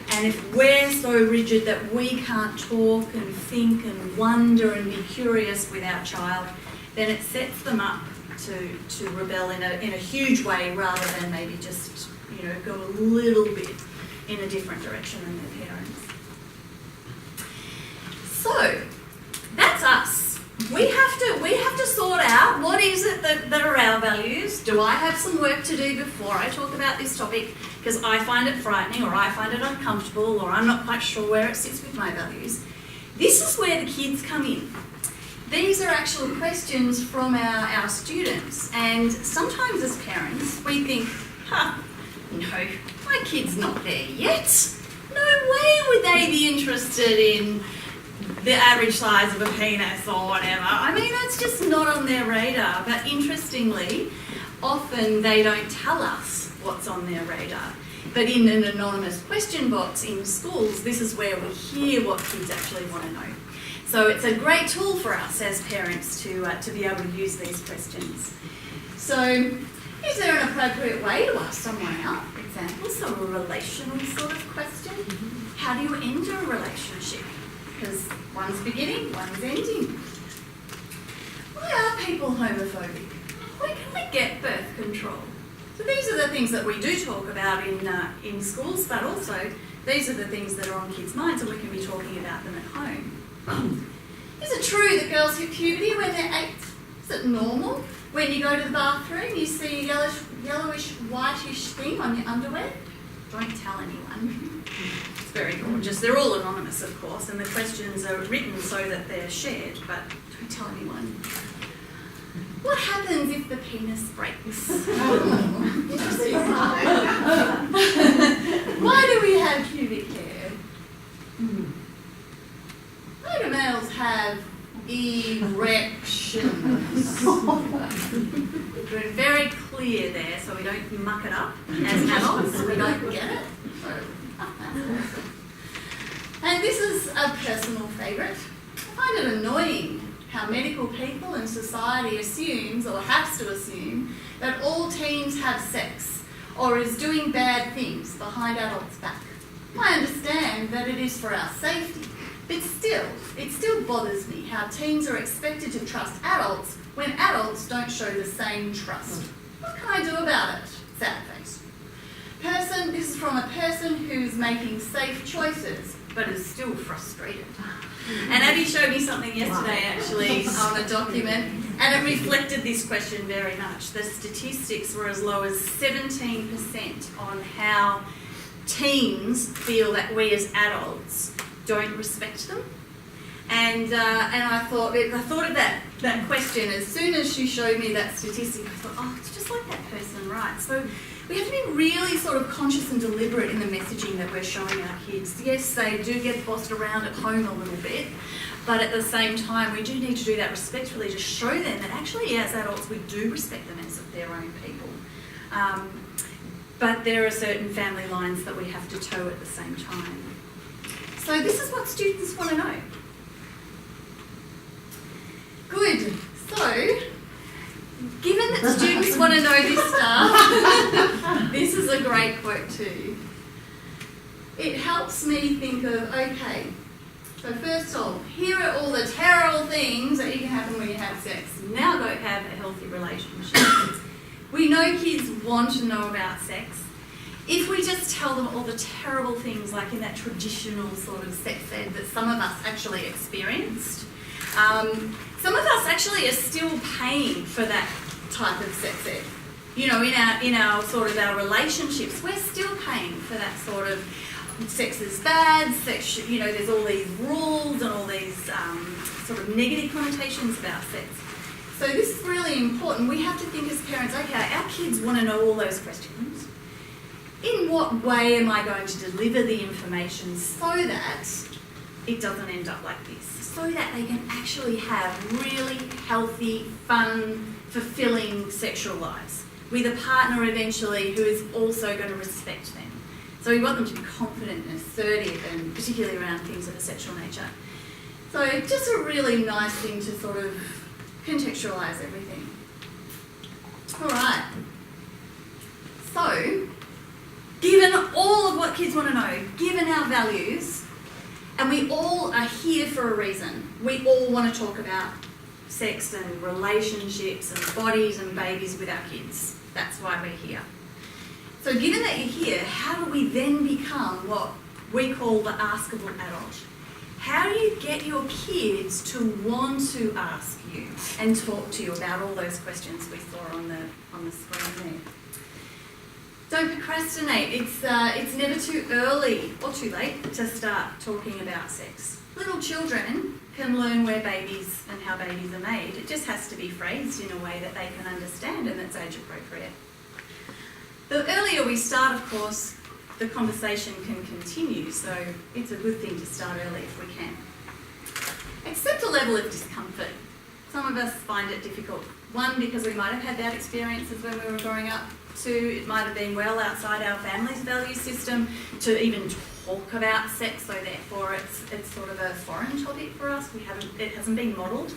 And if we're so rigid that we can't talk and think and wonder and be curious with our child, then it sets them up to rebel in a huge way, rather than maybe just go a little bit in a different direction than their parents. So that's us. We have to sort out what is it that are our values. Do I have some work to do before I talk about this topic because I find it frightening, or I find it uncomfortable, or I'm not quite sure where it sits with my values? This is where the kids come in. These are actual questions from our students, and sometimes as parents we think, no, my kid's not there yet. No way would they be interested in the average size of a penis or whatever. I mean, that's just not on their radar. But interestingly, often they don't tell us what's on their radar. But in an anonymous question box in schools, this is where we hear what kids actually want to know. So it's a great tool for us as parents to be able to use these questions. So is there an appropriate way to ask someone out? Example, so a relational sort of question. How do you end a relationship? Because one's beginning, one's ending. Why are people homophobic? Where can we get birth control? So these are the things that we do talk about in schools, but also these are the things that are on kids' minds, and we can be talking about them at home. Is it true that girls hit puberty when they're 8? Is it normal? When you go to the bathroom, you see a yellowish, whitish thing on your underwear? Don't tell anyone. It's very gorgeous. They're all anonymous, of course, and the questions are written so that they're shared, but don't tell anyone. What happens if the penis breaks? Why do we have pubic hair? Why do males have erections? We're very clear there, so we don't muck it up as adults. We don't get it. And this is a personal favourite. I find it annoying how medical people and society assumes, or has to assume, that all teens have sex or is doing bad things behind adults' back. I understand that it is for our safety, but still, it still bothers me how teens are expected to trust adults when adults don't show the same trust. What can I do about it? Sad face. This is from a person who's making safe choices, but is still frustrated. And Abby showed me something yesterday actually on a document, and it reflected this question very much. The statistics were as low as 17% on how teens feel that we as adults don't respect them. And I thought of that question as soon as she showed me that statistic. I thought, oh, it's just like that person, right? So we have to be really sort of conscious and deliberate in the messaging that we're showing our kids. Yes, they do get bossed around at home a little bit, but at the same time, we do need to do that respectfully to show them that actually as adults, we do respect them as their own people. But there are certain family lines that we have to toe at the same time. So this is what students want to know. Good. So, given that students want to know this stuff, this is a great quote too. It helps me think of, okay, so first of all, here are all the terrible things that can happen when you have sex. Now go have a healthy relationship. We know kids want to know about sex. If we just tell them all the terrible things, like in that traditional sort of sex ed that some of us actually experienced, some of us actually are still paying for that type of sex ed. You know, in our sort of our relationships, we're still paying for that sort of sex is bad, sex, you know, there's all these rules and all these sort of negative connotations about sex. So this is really important. We have to think as parents, okay, our kids want to know all those questions. In what way am I going to deliver the information so that it doesn't end up like this? So that they can actually have really healthy, fun, fulfilling sexual lives with a partner eventually who is also going to respect them. So we want them to be confident and assertive, and particularly around things of a sexual nature. So just a really nice thing to sort of contextualise everything. All right. So, given all of what kids want to know, given our values, and we all are here for a reason. We all want to talk about sex and relationships and bodies and babies with our kids. That's why we're here. So given that you're here, how do we then become what we call the askable adult? How do you get your kids to want to ask you and talk to you about all those questions we saw on the screen there? Don't procrastinate. It's never too early or too late to start talking about sex. Little children can learn where babies and how babies are made. It just has to be phrased in a way that they can understand and that's age appropriate. The earlier we start, of course, the conversation can continue, so it's a good thing to start early if we can. Accept a level of discomfort. Some of us find it difficult. One, because we might have had bad experiences when we were growing up. Two, it might have been well outside our family's value system to even talk about sex, so therefore it's sort of a foreign topic for us. It hasn't been modelled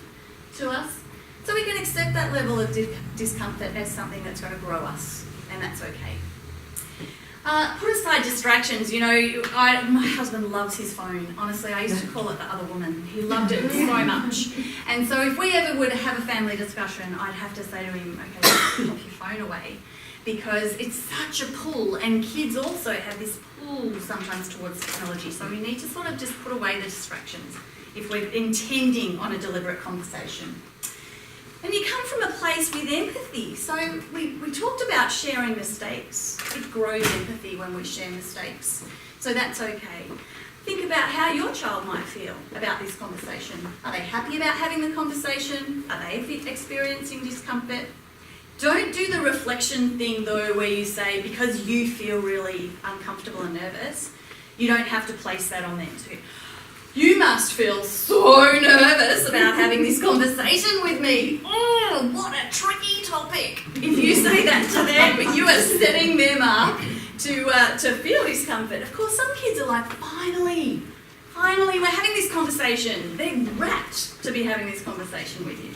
to us. So we can accept that level of discomfort as something that's going to grow us, and that's okay. Put aside distractions. You know, my husband loves his phone. Honestly, I used to call it the other woman. He loved it so much. And so if we ever were to have a family discussion, I'd have to say to him, okay, put your phone away, because it's such a pull, and kids also have this pull sometimes towards technology. So we need to sort of just put away the distractions if we're intending on a deliberate conversation. And you come from a place with empathy. So we talked about sharing mistakes. It grows empathy when we share mistakes. So that's okay. Think about how your child might feel about this conversation. Are they happy about having the conversation? Are they experiencing discomfort? Don't do the reflection thing though, where you say, because you feel really uncomfortable and nervous, you don't have to place that on them too. You must feel so nervous about having this conversation with me. Oh, what a tricky topic. If you say that to them, you are setting them up to feel discomfort. Of course, some kids are like, finally, we're having this conversation. They're rapt to be having this conversation with you.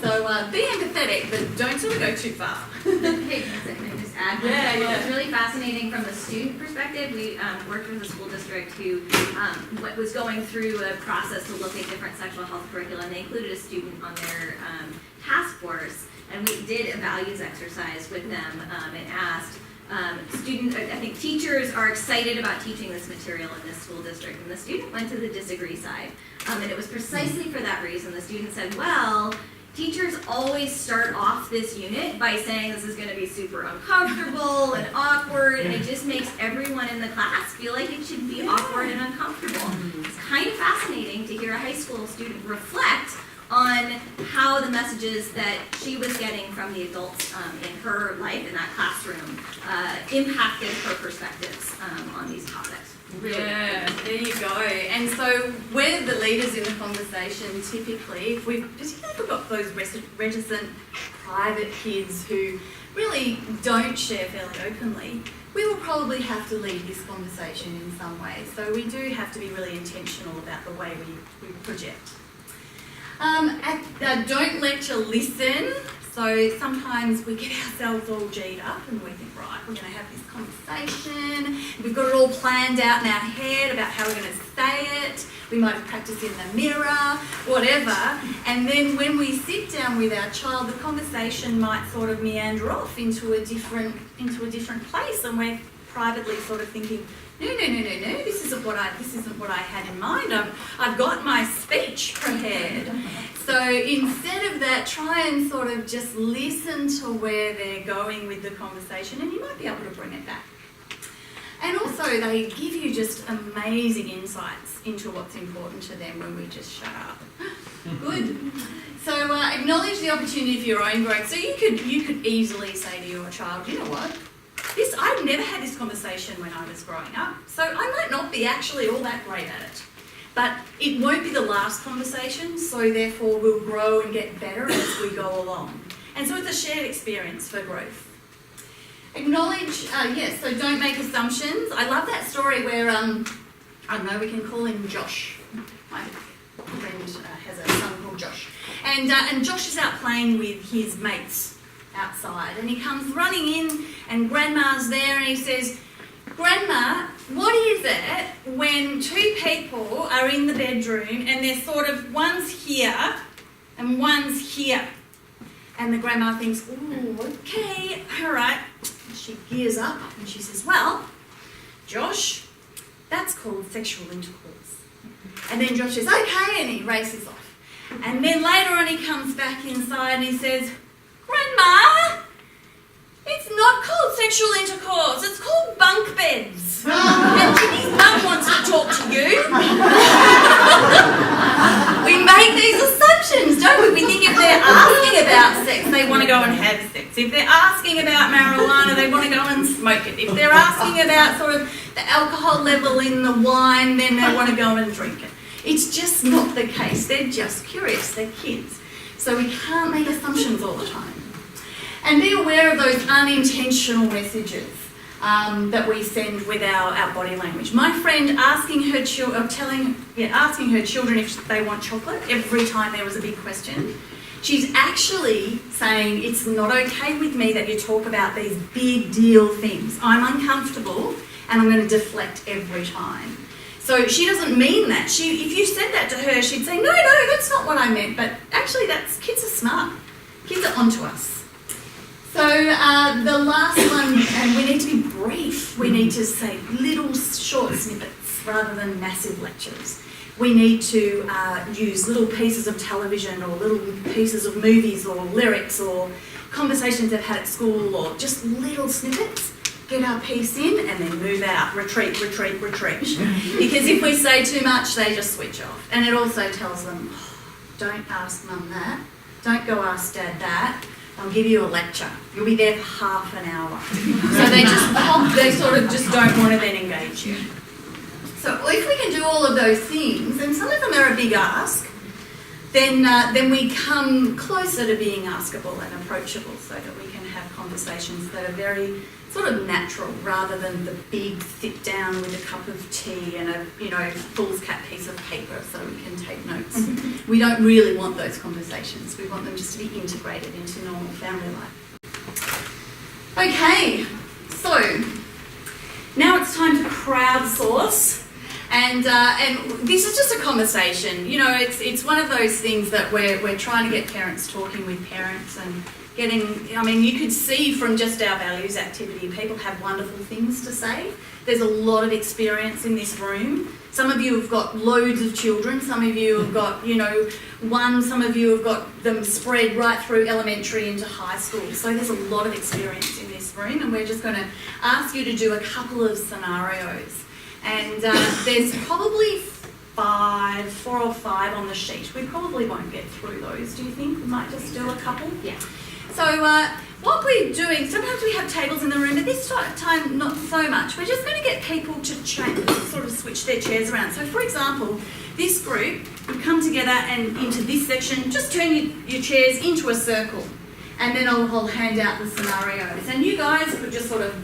So be empathetic, but don't sort of go too far.
Hey, can I just add?
Yeah,
Well,
yeah.
it's really fascinating from the student perspective. We worked with a school district who was going through a process to look at different sexual health curricula, and they included a student on their task force, and we did a values exercise with them and asked I think teachers are excited about teaching this material in this school district, and the student went to the disagree side, and it was precisely for that reason. The student said, well, teachers always start off this unit by saying this is going to be super uncomfortable and awkward, and it just makes everyone in the class feel like it should be awkward and uncomfortable. It's kind of fascinating to hear a high school student reflect on how the messages that she was getting from the adults in her life in that classroom impacted her perspectives on these topics.
Yeah, there you go. And so we're the leaders in the conversation typically, particularly if we've got those reticent private kids who really don't share fairly openly, we will probably have to lead this conversation in some way. So we do have to be really intentional about the way we project. Don't lecture, listen. So sometimes we get ourselves all G'd up and we think, right, we're going to have this conversation. We've got it all planned out in our head about how we're going to say it. We might have practiced in the mirror, whatever. And then when we sit down with our child, the conversation might sort of meander off into a different place, and we're privately sort of thinking, no, this isn't what I had in mind. I've got my speech prepared. So instead of that, try and sort of just listen to where they're going with the conversation, and you might be able to bring it back. And also, they give you just amazing insights into what's important to them when we just shut up. Good. So acknowledge the opportunity for your own growth. So you could easily say to your child, you know what? I've never had this conversation when I was growing up, so I might not be actually all that great at it. But it won't be the last conversation, so therefore we'll grow and get better as we go along. And so it's a shared experience for growth. Acknowledge, so don't make assumptions. I love that story where, I don't know, we can call him Josh. My friend has a son called Josh. And Josh is out playing with his mates outside, and he comes running in, and Grandma's there, and he says, Grandma, what is it when two people are in the bedroom and they're sort of, one's here and one's here? And the grandma thinks, ooh, okay, all right. And she gears up and she says, well, Josh, that's called sexual intercourse. And then Josh says, okay, and he races off. And then later on he comes back inside and he says, Grandma, it's not called sexual intercourse, it's called bunk beds. And Jimmy's mum wants to talk to you. We make these assumptions, don't we? We think if they're asking about sex, they want to go and have sex. If they're asking about marijuana, they want to go and smoke it. If they're asking about sort of the alcohol level in the wine, then they want to go and drink it. It's just not the case. They're just curious. They're kids. So we can't make assumptions all the time. And be aware of those unintentional messages that we send with our body language. My friend asking her children if they want chocolate every time there was a big question. She's actually saying it's not okay with me that you talk about these big deal things. I'm uncomfortable and I'm going to deflect every time. So she doesn't mean that. If you said that to her, she'd say, no, that's not what I meant. But actually, kids are smart. Kids are onto us. So the last one, and we need to be brief. We need to say little short snippets rather than massive lectures. We need to use little pieces of television or little pieces of movies or lyrics or conversations they've had at school or just little snippets. Get our piece in and then move out. Retreat. Because if we say too much, they just switch off. And it also tells them, don't ask mum that. Don't go ask dad that. I'll give you a lecture. You'll be there for half an hour. So they sort of just don't want to then engage you. So if we can do all of those things, and some of them are a big ask, then we come closer to being askable and approachable so that we can have conversations that are very sort of natural rather than the big sit down with a cup of tea and a foolscap piece of paper so we can take notes. We don't really want those conversations. We want them just to be integrated into normal family life. Okay, so now it's time to crowdsource. And this is just a conversation. It's one of those things that we're trying to get parents talking with parents and you could see from just our values activity, people have wonderful things to say. There's a lot of experience in this room. Some of you have got loads of children. Some of you have got, one. Some of you have got them spread right through elementary into high school. So there's a lot of experience in this room, and we're just going to ask you to do a couple of scenarios. And there's probably 4 or 5 on the sheet. We probably won't get through those, do you think? We might just do a couple?
Yeah.
So what we're doing, sometimes we have tables in the room, but this time not so much. We're just going to get people to sort of switch their chairs around. So for example, this group would come together and into this section, just turn your chairs into a circle. And then I'll hand out the scenarios. And you guys could just sort of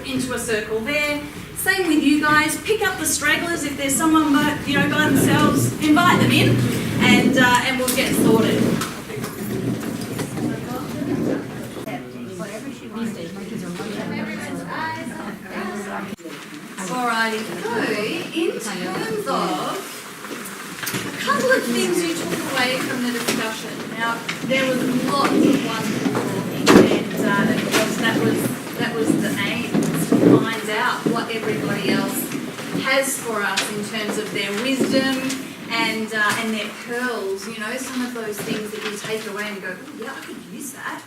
into a circle there. Same with you guys. Pick up the stragglers if there's someone by themselves. Invite them in, and we'll get sorted. Alrighty, so in terms of a couple of things you took away from the discussion. Now, there was lots of wonderful talking, and of course that was the aim, was to find out what everybody else has for us in terms of their wisdom and their pearls. Some of those things that you take away and go, oh yeah, I could use that.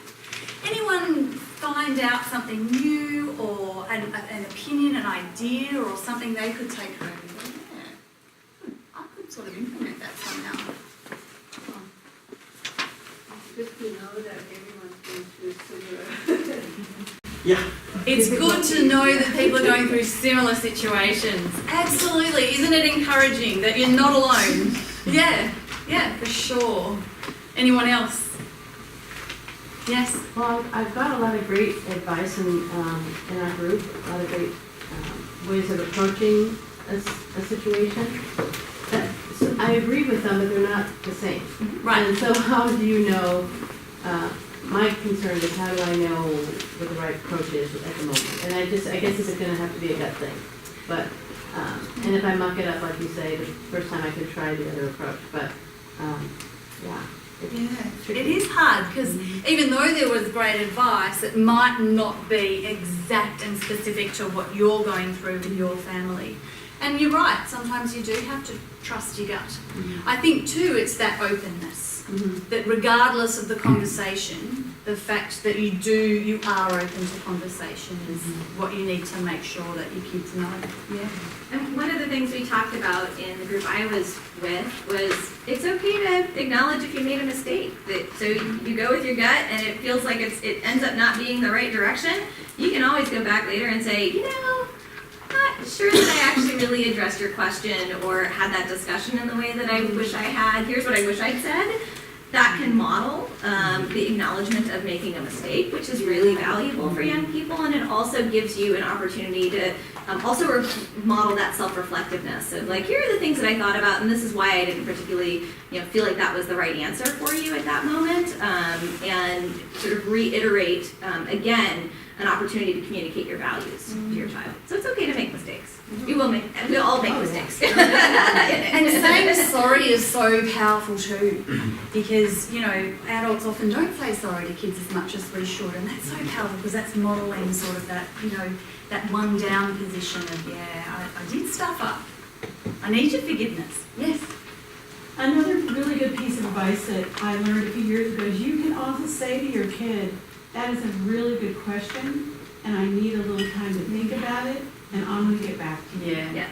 Anyone find out something new or an opinion, an idea, or something they could take home and go, yeah, I could sort of implement that somehow.
Good to know that everyone's been through similar.
Yeah.
It's good to know that people are going through similar situations. Absolutely. Isn't it encouraging that you're not alone? Yeah, for sure. Anyone else? Yes?
Well, I've got a lot of great advice in our group, a lot of great ways of approaching a situation. So I agree with them, but they're not the same.
Right.
And so how do you know, my concern is how do I know what the right approach is at the moment? And I guess it's going to have to be a gut thing. But, and if I muck it up, like you say, the first time I could try the other approach. But, yeah.
It is hard because even though there was great advice, it might not be exact and specific to what you're going through with your family. And you're right, sometimes you do have to trust your gut. I think too it's that openness, that regardless of the conversation, the fact that you are open to conversation is what you need to make sure that your kids know. Yeah.
And one of the things we talked about in the group I was with was it's okay to acknowledge if you made a mistake. So you go with your gut and it feels like it ends up not being the right direction. You can always go back later and say, I'm not sure that I actually really addressed your question or had that discussion in the way that I wish I had. Here's what I wish I'd said. that can model the acknowledgement of making a mistake, which is really valuable for young people, and it also gives you an opportunity to also model that self-reflectiveness of like, here are the things that I thought about, and this is why I didn't particularly, feel like that was the right answer for you at that moment, and sort of reiterate again an opportunity to communicate your values to your child. So it's okay to make mistakes. We'll all make mistakes.
And saying sorry is so powerful too, because adults often don't say sorry to kids as much as we should, and that's so powerful because that's modelling sort of that that one down position of I did stuff up. I need your forgiveness. Yes.
Another really good piece of advice that I learned a few years ago is you can also say to your kid, that is a really good question, and I need a little time to think about it, and I'm going to get back to you.
Yeah.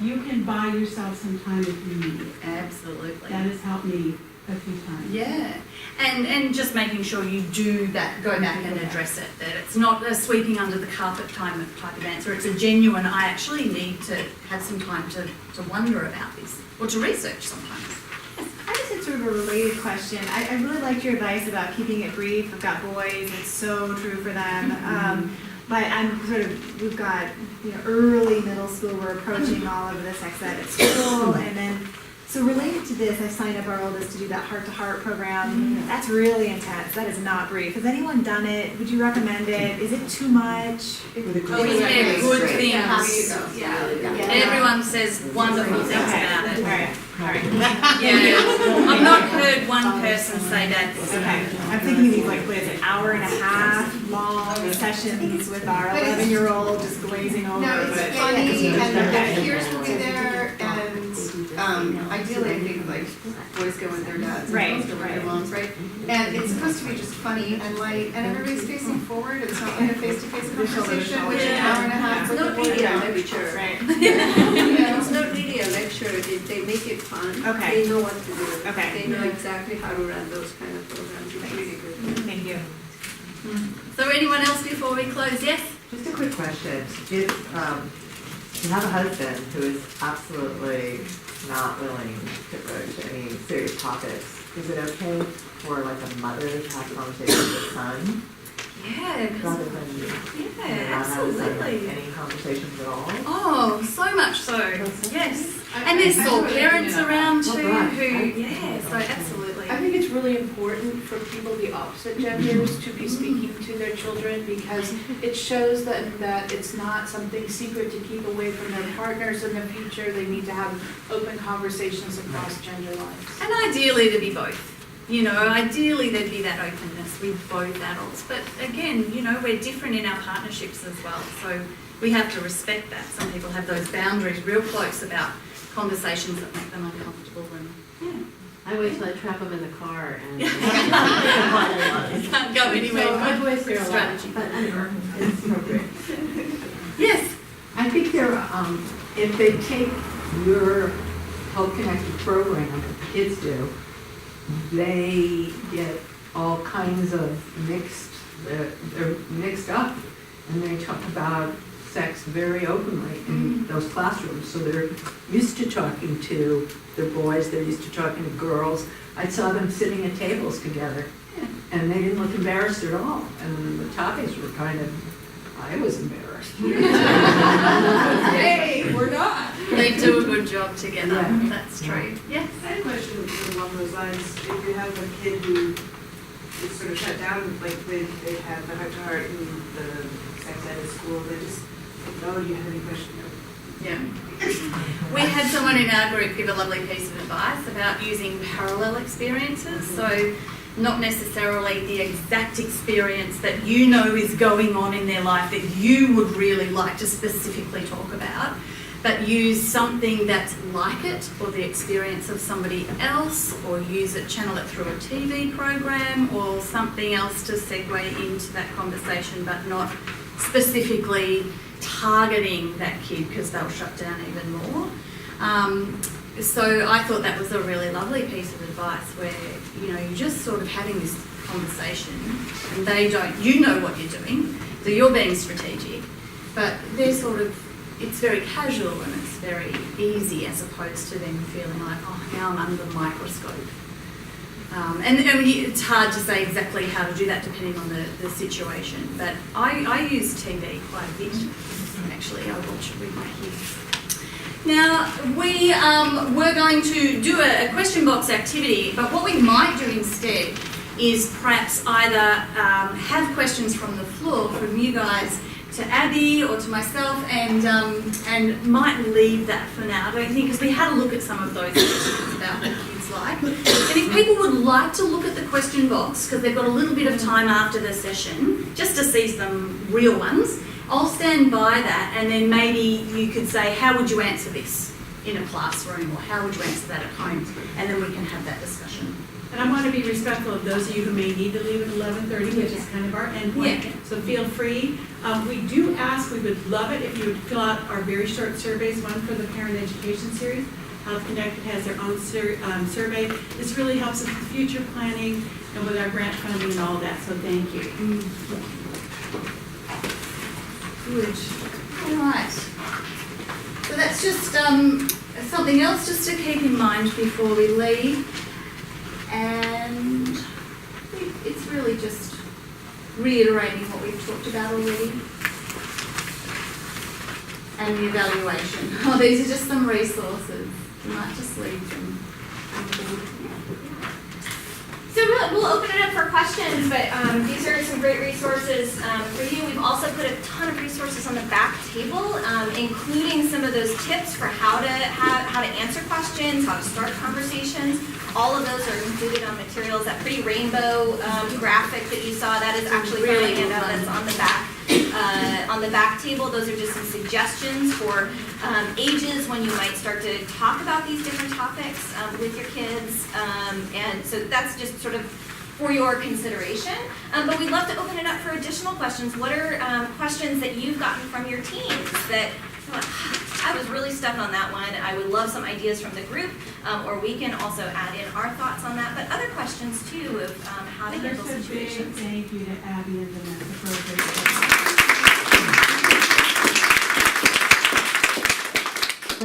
You can buy yourself some time if you need it.
Absolutely.
That has helped me a few times.
Yeah, and just making sure you do that, go back and address it, that it's not a sweeping under the carpet type of answer, it's a genuine, I actually need to have some time to wonder about this, or to research sometimes.
I just had sort of a related question. I really liked your advice about keeping it brief. I've got boys, it's so true for them. But we've got early middle school, we're approaching all of the sex ed at school, and then, so related to this, I signed up our oldest to do that heart-to-heart program. That's really intense. That is not brief. Has anyone done it? Would you recommend it? Is it too much?
We hear good things. Yeah. Everyone says wonderful things about it.
All right.
Yeah. I've not heard one person say that.
Okay. I'm thinking of these what is it, hour and a half long sessions with our 11-year-old just glazing over.
No, it's
but-
funny, and the peers will be there, and ideally, I think, like, boys go with their dads,
Right,
and girls go with their
right.
moms, right? And it's supposed to be just funny and light, and everybody's facing forward, it's not like a face-to-face conversation, which an hour and a half with the boy down.
Make sure.
Right.
It's not media, make sure they make it fun.
Okay.
They know what to do.
Okay.
They know exactly how to run those kind of programs. It's really good.
Thank you.
So anyone else before we close? Yes?
Just a quick question. If you have a husband who is absolutely not willing to broach any serious topics, is it okay for like a mother to have a conversation with the son
Yeah.
rather than not
Absolutely.
having any conversations at all?
Oh, so much so. Yes.
I-
And there's
I
sole
totally
parents
agree with
around
that.
too
Well, right.
who, so absolutely.
I think it's really important for people of the opposite genders to be speaking to their children because it shows them that it's not something secret to keep away from their partners in the future. They need to have open conversations across gender lines.
And ideally there'd be both. Ideally there'd be that openness with both adults. But again, we're different in our partnerships as well. So we have to respect that. Some people have those boundaries real close about conversations that make them uncomfortable. And
I wait till I trap them in the car and.
can't go anywhere.
So my boys hear a lot,
Strategy.
but anyway, it's appropriate.
Yes.
I think if they take your Health Connected program, like the kids do, they get all kinds of they're mixed up, and they talk about sex very openly in those classrooms. So they're used to talking to their boys, they're used to talking to girls. I saw them sitting at tables together, and they didn't look embarrassed at all. And the topics were I was embarrassed. Hey, we're not.
They do a good job together.
Yeah.
That's true. Yes.
I had a question along those lines. If you have a kid who is sort of shut down, like they have the heart-to-heart and the sex ed at school, they just like, oh, do you have any questions?
Yeah. We had someone in our group give a lovely piece of advice about using parallel experiences. So not necessarily the exact experience that is going on in their life that you would really like to specifically talk about, but use something that's like it or the experience of somebody else, or channel it through a TV program or something else to segue into that conversation, but not specifically targeting that kid because they'll shut down even more. So I thought that was a really lovely piece of advice where, you're just sort of having this conversation and they don't, what you're doing, so you're being strategic, but they're it's very casual and it's very easy as opposed to them feeling like, oh, now I'm under the microscope. It's hard to say exactly how to do that depending on the situation, but I use TV quite a bit. Actually, I watch it with my kids. Now, we're going to do a question box activity, but what we might do instead is perhaps either have questions from the floor from you guys to Abby or to myself, and might leave that for now. I don't think, because we had a look at some of those questions about what kids like. And if people would like to look at the question box, because they've got a little bit of time after the session, just to see some real ones, I'll stand by that, and then maybe you could say, how would you answer this in a classroom, or how would you answer that at home, and then we can have that discussion.
And I want to be respectful of those of you who may need to leave at 11:30, which is kind of our end point.
Yeah.
So feel free. We do ask, we would love it if you would fill out our very short surveys, one for the Parent Education Series. Health Connected has their own survey. This really helps us with future planning and with our grant funding and all that, so thank you.
Good. All right. So that's just something else just to keep in mind before we leave. And it's really just reiterating what we've talked about already. And the evaluation. Oh, these are just some resources. You might just leave them.
So we'll open it up for questions, but these are some great resources for you. We've also put a ton of resources on the back table, including some of those tips for how to answer questions, how to start conversations. All of those are included on materials. That pretty rainbow graphic that you saw, that is actually really handout that's on the back. On the back table, those are just some suggestions for ages when you might start to talk about these different topics with your kids. And so that's just sort of for your consideration. But we'd love to open it up for additional questions. What are questions that you've gotten from your teams that you're like, I was really stuck on that one. I would love some ideas from the group, or we can also add in our thoughts on that, but other questions too of how to handle situations.
Thank you to Abby and Vanessa for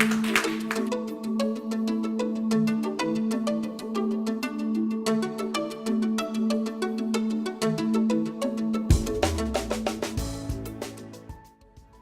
a great